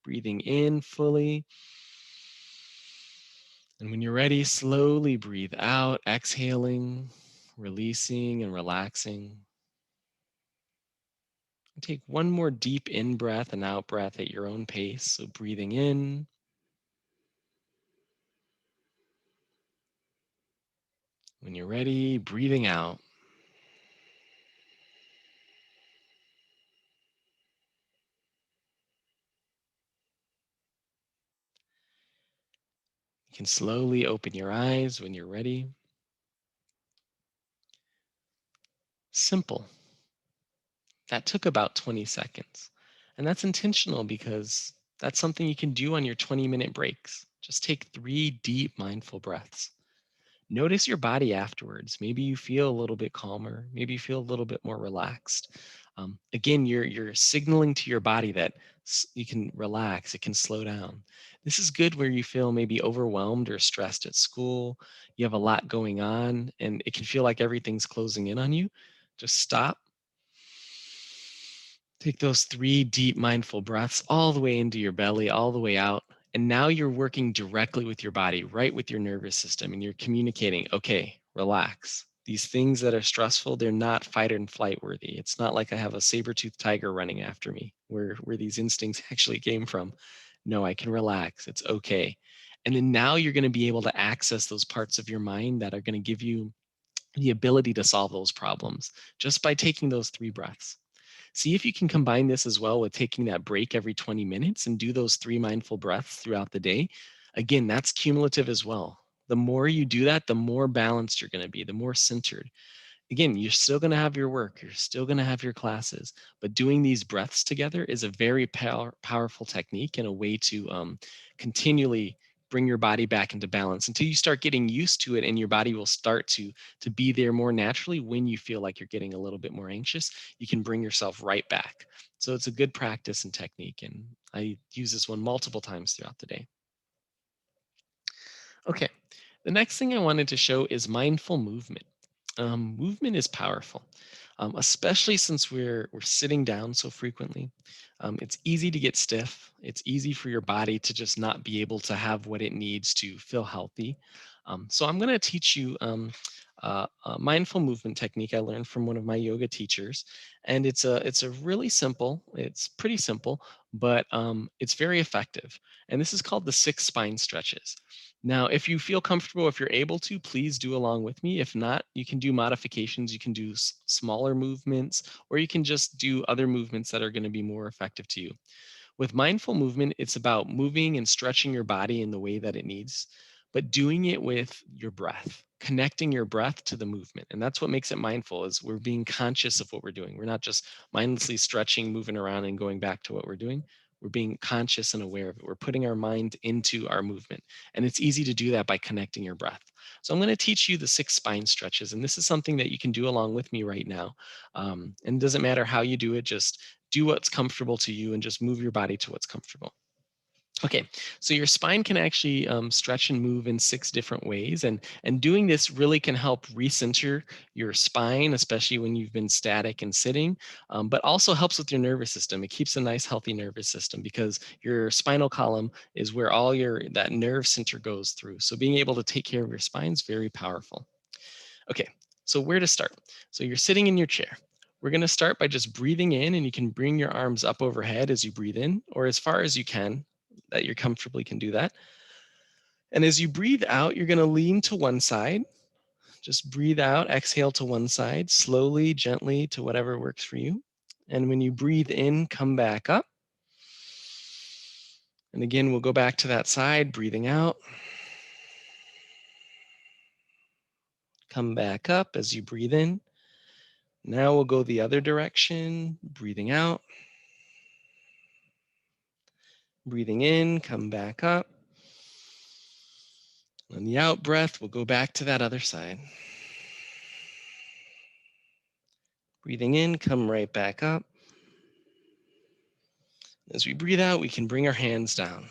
breathing in fully. And when you're ready, slowly breathe out, exhaling, releasing and relaxing. Take one more deep in breath and out breath at your own pace. So breathing in, when you're ready, breathing out. You can slowly open your eyes when you're ready. Simple. That took about 20 seconds. And that's intentional because that's something you can do on your 20-minute breaks. Just take 3 deep mindful breaths. Notice your body afterwards. Maybe you feel a little bit calmer. Maybe you feel a little bit more relaxed. Again, you're signaling to your body that you can relax. It can slow down. This is good where you feel maybe overwhelmed or stressed at school. You have a lot going on, and it can feel like everything's closing in on you. Just stop. Take those 3 deep mindful breaths all the way into your belly, all the way out. And now you're working directly with your body, right with your nervous system, and you're communicating, okay, relax. These things that are stressful, they're not fight and flight worthy. It's not like I have a saber-toothed tiger running after me, where these instincts actually came from. No, I can relax. It's okay. And then now you're going to be able to access those parts of your mind that are going to give you the ability to solve those problems just by taking those 3 breaths. See if you can combine this as well with taking that break every 20 minutes and do those 3 mindful breaths throughout the day. Again, that's cumulative as well. The more you do that, the more balanced you're going to be, the more centered. Again, you're still going to have your work, you're still going to have your classes, but doing these breaths together is a very powerful technique and a way to continually bring your body back into balance until you start getting used to it, and your body will start to be there more naturally. When you feel like you're getting a little bit more anxious, you can bring yourself right back. So it's a good practice and technique, and I use this one multiple times throughout the day. Okay, the next thing I wanted to show is mindful movement. Movement is powerful, especially since we're sitting down so frequently. It's easy to get stiff. It's easy for your body to just not be able to have what it needs to feel healthy. So I'm going to teach you a mindful movement technique I learned from one of my yoga teachers, and it's a really simple. It's pretty simple, but it's very effective. And this is called the 6 spine stretches. Now, if you feel comfortable, if you're able to, please do along with me. If not, you can do modifications. You can do smaller movements, or you can just do other movements that are going to be more effective to you. With mindful movement, it's about moving and stretching your body in the way that it needs, but doing it with your breath, connecting your breath to the movement. And that's what makes it mindful, is we're being conscious of what we're doing. We're not just mindlessly stretching, moving around and going back to what we're doing. We're being conscious and aware of it. We're putting our mind into our movement. And it's easy to do that by connecting your breath. So I'm going to teach you the 6 spine stretches. And this is something that you can do along with me right now. And it doesn't matter how you do it, just do what's comfortable to you and just move your body to what's comfortable. Okay, so your spine can actually stretch and move in 6 different ways, and doing this really can help recenter your spine, especially when you've been static and sitting, but also helps with your nervous system. It keeps a nice, healthy nervous system because your spinal column is where all your that nerve center goes through. So being able to take care of your spine is very powerful. Okay, so where to start? So you're sitting in your chair. We're going to start by just breathing in, and you can bring your arms up overhead as you breathe in, or as far as you can, that you comfortably can do that. And as you breathe out, you're going to lean to one side. Just breathe out, exhale to one side, slowly, gently, to whatever works for you. And when you breathe in, come back up. And again, we'll go back to that side, breathing out. Come back up as you breathe in. Now we'll go the other direction, breathing out. Breathing in, come back up. On the out breath, we'll go back to that other side. Breathing in, come right back up. As we breathe out, we can bring our hands down.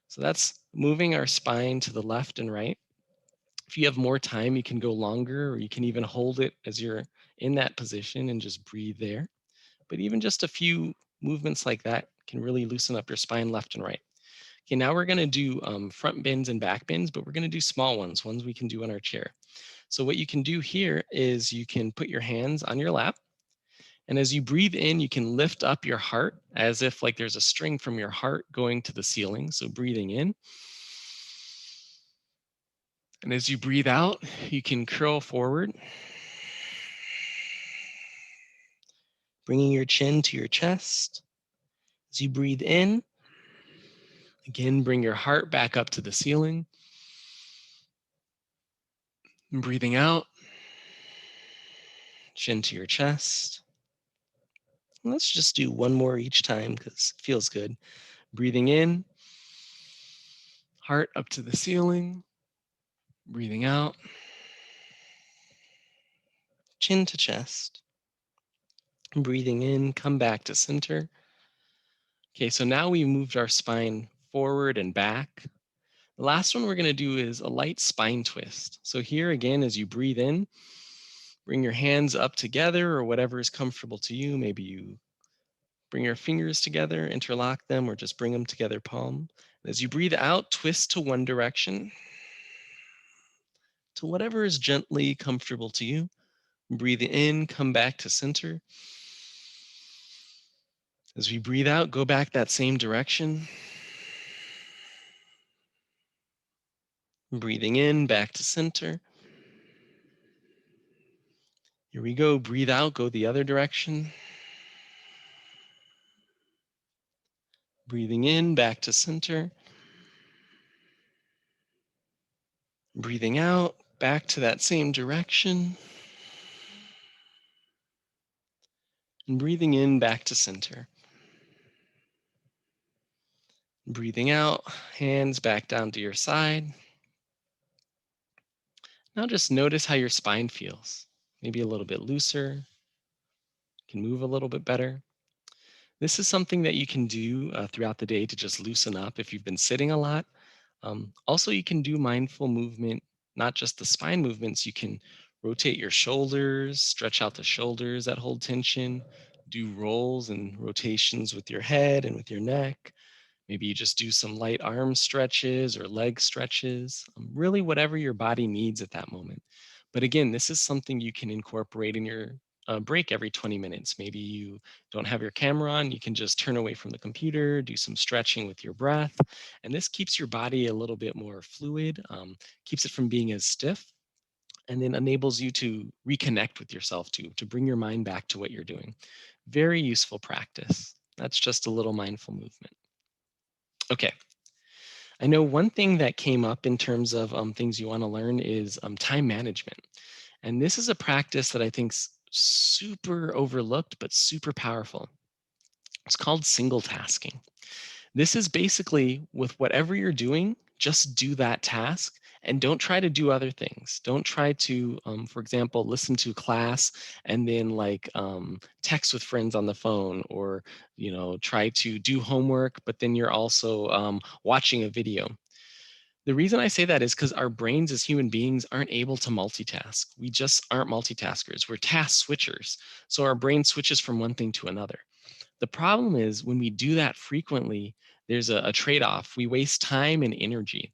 So that's moving our spine to the left and right. If you have more time, you can go longer, or you can even hold it as you're in that position and just breathe there. But even just a few movements like that can really loosen up your spine left and right. Okay, now we're going to do front bends and back bends, but we're going to do small ones we can do in our chair. So what you can do here is you can put your hands on your lap, and as you breathe in, you can lift up your heart as if like there's a string from your heart going to the ceiling. So breathing in. And as you breathe out, you can curl forward, bringing your chin to your chest. As you breathe in, again, bring your heart back up to the ceiling. And breathing out, chin to your chest. Let's just do one more each time because it feels good. Breathing in, heart up to the ceiling. Breathing out, chin to chest. Breathing in, come back to center. Okay, so now we moved our spine forward and back. The last one we're going to do is a light spine twist. So here again, as you breathe in, Bring your hands up together or whatever is comfortable to you. Maybe you bring your fingers together, interlock them, or just bring them together, palm. As you breathe out, twist to one direction, to whatever is gently comfortable to you. Breathe in, come back to center. As we breathe out, go back that same direction. Breathing in, back to center. Here we go. Breathe out, go the other direction. Breathing in, back to center. Breathing out, back to that same direction. And breathing in, back to center. Breathing out, hands back down to your side. Now just notice how your spine feels. Maybe a little bit looser, can move a little bit better. This is something that you can do throughout the day to just loosen up if you've been sitting a lot. Also, you can do mindful movement, not just the spine movements. You can rotate your shoulders, stretch out the shoulders that hold tension, do rolls and rotations with your head and with your neck. Maybe you just do some light arm stretches or leg stretches, really whatever your body needs at that moment. But again, this is something you can incorporate in your break every 20 minutes. Maybe you don't have your camera on, you can just turn away from the computer, do some stretching with your breath. And this keeps your body a little bit more fluid, keeps it from being as stiff, and then enables you to reconnect with yourself to bring your mind back to what you're doing. Very useful practice. That's just a little mindful movement. Okay, I know one thing that came up in terms of things you want to learn is time management. And this is a practice that I think's super overlooked, but super powerful. It's called single tasking. This is basically with whatever you're doing, just do that task and don't try to do other things. Don't try to, for example, listen to class and then like text with friends on the phone, or try to do homework, but then you're also watching a video. The reason I say that is because our brains as human beings aren't able to multitask. We just aren't multitaskers. We're task switchers. So our brain switches from one thing to another. The problem is when we do that frequently, there's a trade off. We waste time and energy.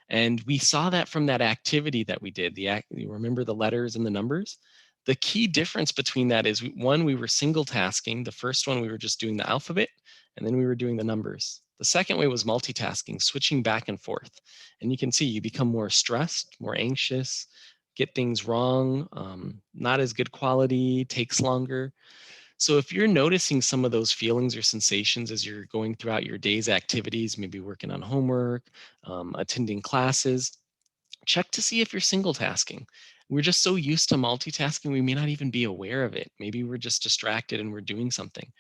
And we saw that from that activity that we did. You remember the letters and the numbers? The key difference between that is one, we were single tasking. The first one, we were just doing the alphabet, and then we were doing the numbers. The second way was multitasking, switching back and forth. And you can see you become more stressed, more anxious, get things wrong, not as good quality, takes longer. So if you're noticing some of those feelings or sensations as you're going throughout your day's activities, maybe working on homework, attending classes, check to see if you're single tasking. We're just so used to multitasking, we may not even be aware of it. Maybe we're just distracted and we're doing something.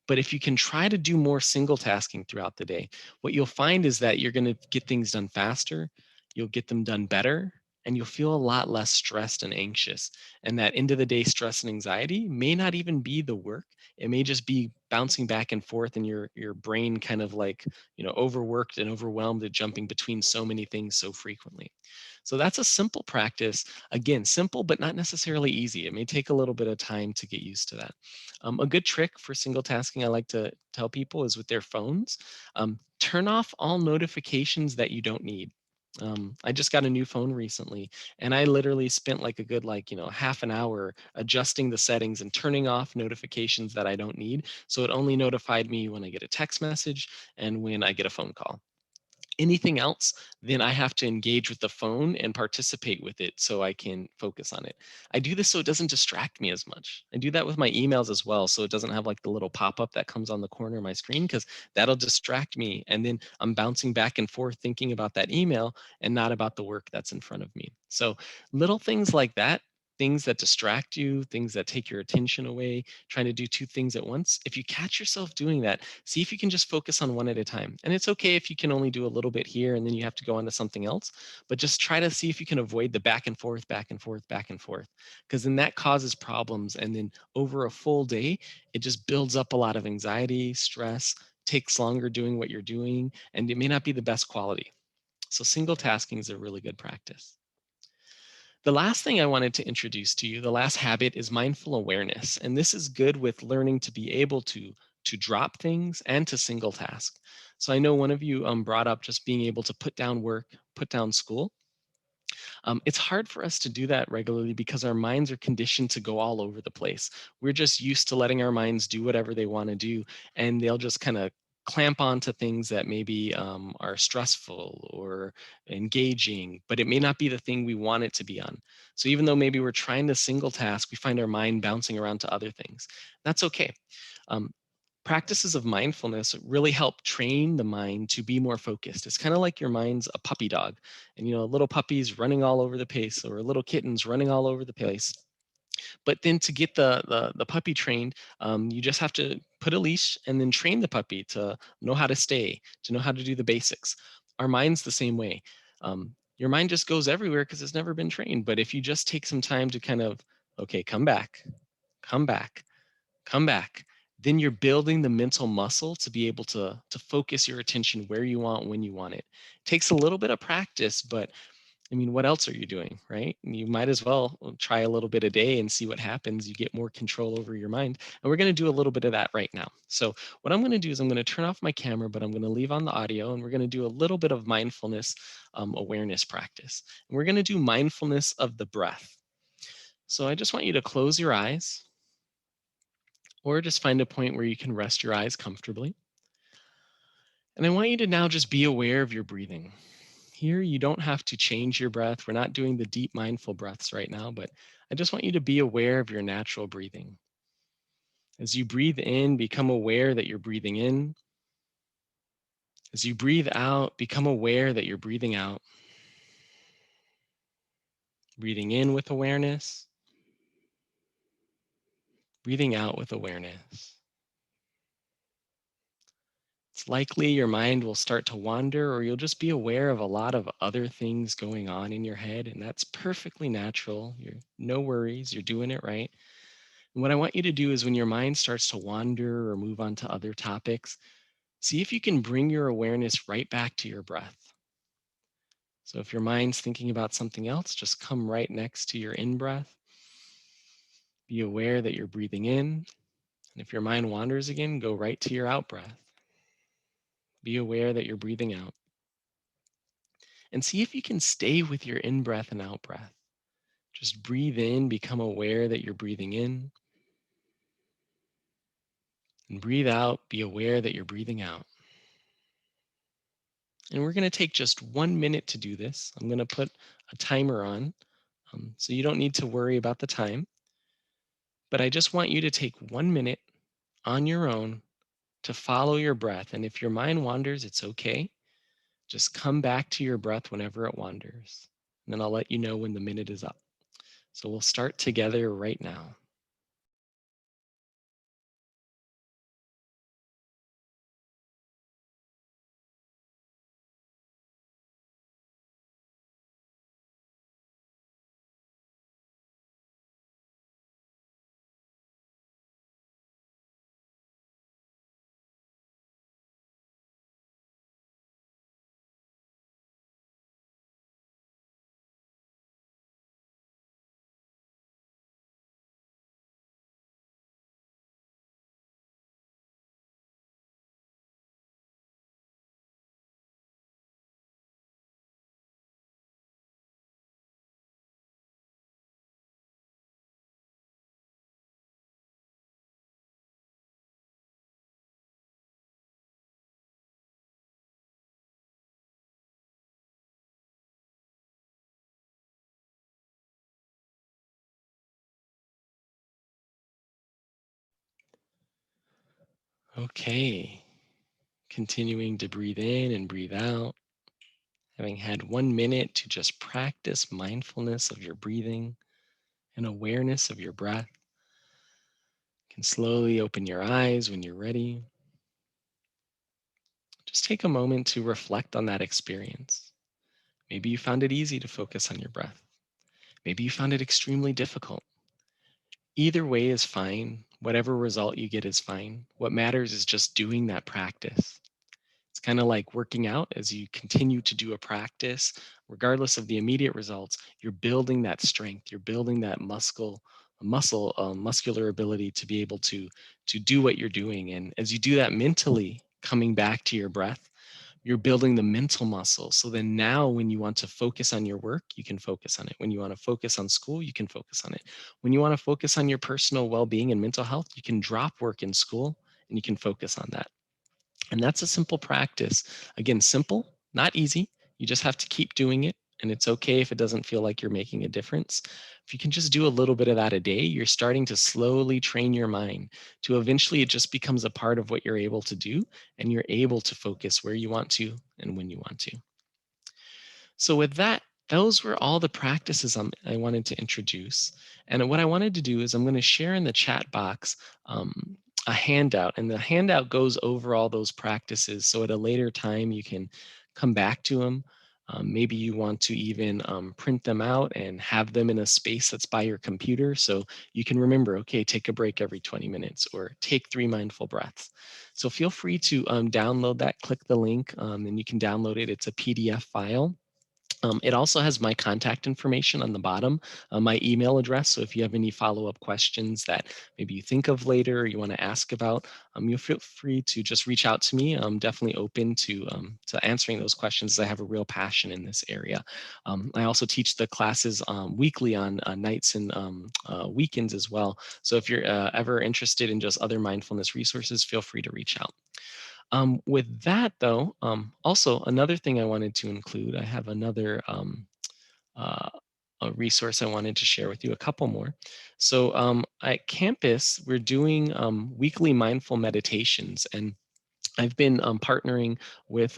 But if you can try to do more single tasking throughout the day, what you'll find is that you're going to get things done faster, you'll get them done better, and you'll feel a lot less stressed and anxious. And that end of the day stress and anxiety may not even be the work. It may just be bouncing back and forth and your brain kind of like, overworked and overwhelmed at jumping between so many things so frequently. So that's a simple practice. Again, simple, but not necessarily easy. It may take a little bit of time to get used to that. A good trick for single tasking I like to tell people is with their phones, turn off all notifications that you don't need. I just got a new phone recently, and I literally spent like a good half an hour adjusting the settings and turning off notifications that I don't need. So it only notified me when I get a text message and when I get a phone call. Anything else, then I have to engage with the phone and participate with it so I can focus on it. I do this so it doesn't distract me as much. I do that with my emails as well, so it doesn't have like the little pop-up that comes on the corner of my screen, because that'll distract me. And then I'm bouncing back and forth thinking about that email and not about the work that's in front of me. So little things like that, things that distract you, things that take your attention away, trying to do two things at once. If you catch yourself doing that, see if you can just focus on one at a time. And it's okay if you can only do a little bit here and then you have to go on to something else, but just try to see if you can avoid the back and forth, back and forth, back and forth, because then that causes problems. And then over a full day, it just builds up a lot of anxiety, stress, takes longer doing what you're doing, and it may not be the best quality. So single tasking is a really good practice. The last thing I wanted to introduce to you, the last habit is mindful awareness. And this is good with learning to be able to drop things and to single task. So I know one of you brought up just being able to put down work, put down school. It's hard for us to do that regularly because our minds are conditioned to go all over the place. We're just used to letting our minds do whatever they want to do, and they'll just kind of clamp onto things that maybe are stressful or engaging, but it may not be the thing we want it to be on. So even though maybe we're trying to single task, we find our mind bouncing around to other things. That's okay. Um, Practices of mindfulness really help train the mind to be more focused. It's kind of like your mind's a puppy dog, and a little puppy's running all over the place, or a little kitten's running all over the place. But then to get the puppy trained, you just have to put a leash and then train the puppy to know how to stay, to know how to do the basics. Our mind's the same way. Your mind just goes everywhere because it's never been trained. But if you just take some time to kind of, okay, come back, come back, then you're building the mental muscle to be able to focus your attention where you want, when you want it. Takes a little bit of practice, but I mean, what else are you doing, right? You might as well try a little bit a day and see what happens. You get more control over your mind. And we're going to do a little bit of that right now. So what I'm going to do is I'm going to turn off my camera, but I'm going to leave on the audio, and we're going to do a little bit of mindfulness awareness practice. And we're going to do mindfulness of the breath. So I just want you to close your eyes, or just find a point where you can rest your eyes comfortably. And I want you to now just be aware of your breathing. Here, you don't have to change your breath. We're not doing the deep mindful breaths right now, but I just want you to be aware of your natural breathing. As you breathe in, become aware that you're breathing in. As you breathe out, become aware that you're breathing out. Breathing in with awareness, breathing out with awareness. It's likely your mind will start to wander, or you'll just be aware of a lot of other things going on in your head, and that's perfectly natural. You're no worries, you're doing it right. And what I want you to do is when your mind starts to wander or move on to other topics, see if you can bring your awareness right back to your breath. So if your mind's thinking about something else, just come right next to your in breath. Be aware that you're breathing in. And if your mind wanders again, go right to your out breath. Be aware that you're breathing out. And see if you can stay with your in breath and out breath. Just breathe in, become aware that you're breathing in. And breathe out, be aware that you're breathing out. And we're going to take just 1 minute to do this. I'm going to put a timer on, so you don't need to worry about the time. But I just want you to take 1 minute on your own to follow your breath. And if your mind wanders, it's okay. Just come back to your breath whenever it wanders. And then I'll let you know when the minute is up. So we'll start together right now. Okay. Continuing to breathe in and breathe out. Having had 1 minute to just practice mindfulness of your breathing and awareness of your breath. You can slowly open your eyes when you're ready. Just take a moment to reflect on that experience. Maybe you found it easy to focus on your breath. Maybe you found it extremely difficult. Either way is fine. Whatever result you get is fine. What matters is just doing that practice. It's kind of like working out. As you continue to do a practice, regardless of the immediate results, you're building that strength, you're building that muscular ability to be able to do what you're doing. And as you do that mentally, coming back to your breath, you're building the mental muscle. So then now when you want to focus on your work, you can focus on it. When you want to focus on school, you can focus on it. When you want to focus on your personal well-being and mental health, you can drop work in school and you can focus on that. And that's a simple practice. Again, simple, not easy. You just have to keep doing it. And it's okay if it doesn't feel like you're making a difference. If you can just do a little bit of that a day, you're starting to slowly train your mind to eventually it just becomes a part of what you're able to do. And you're able to focus where you want to and when you want to. So, with that, those were all the practices I wanted to introduce. And what I wanted to do is I'm going to share in the chat box a handout, and the handout goes over all those practices. So, at a later time, you can come back to them. Maybe you want to even print them out and have them in a space that's by your computer. So you can remember, okay, take a break every 20 minutes or take 3 mindful breaths. So feel free to download that, click the link, and you can download it. It's a PDF file. It also has my contact information on the bottom, my email address. So if you have any follow-up questions that maybe you think of later or you want to ask about, you'll feel free to just reach out to me. I'm definitely open to answering those questions. I have a real passion in this area. I also teach the classes weekly on nights and weekends as well. So if you're ever interested in just other mindfulness resources, feel free to reach out. With that, though, also another thing I wanted to include, I have another uh, a resource I wanted to share with you, a couple more. So at campus, we're doing weekly mindful meditations, and I've been partnering with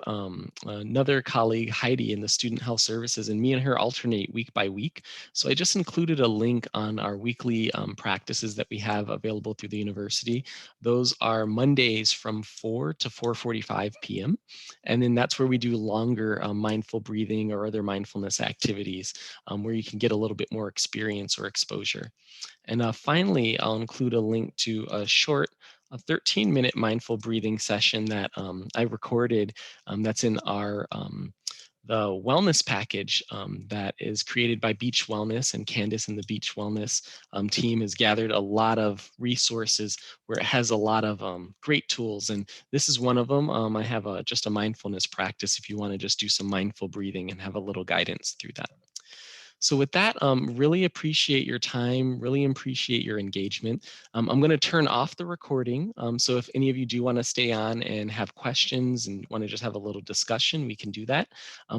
another colleague, Heidi, in the Student Health Services, and me and her alternate week by week. So I just included a link on our weekly practices that we have available through the university. Those are Mondays from 4 to 4:45 p.m. And then that's where we do longer mindful breathing or other mindfulness activities where you can get a little bit more experience or exposure. And finally, I'll include a link to a 13-minute mindful breathing session that I recorded that's in our the wellness package that is created by Beach Wellness, and Candace and the Beach Wellness team has gathered a lot of resources where it has a lot of great tools. And this is one of them. I have just a mindfulness practice if you want to just do some mindful breathing and have a little guidance through that. So with that, really appreciate your time, really appreciate your engagement. I'm going to turn off the recording. So if any of you do want to stay on and have questions and want to just have a little discussion, we can do that.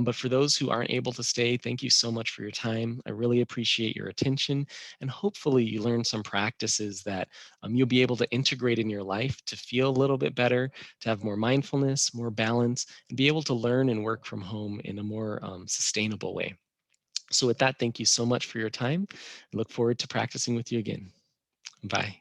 But for those who aren't able to stay, thank you so much for your time. I really appreciate your attention. And hopefully you learn some practices that you'll be able to integrate in your life to feel a little bit better, to have more mindfulness, more balance, and be able to learn and work from home in a more sustainable way. So with that, thank you so much for your time. I look forward to practicing with you again. Bye.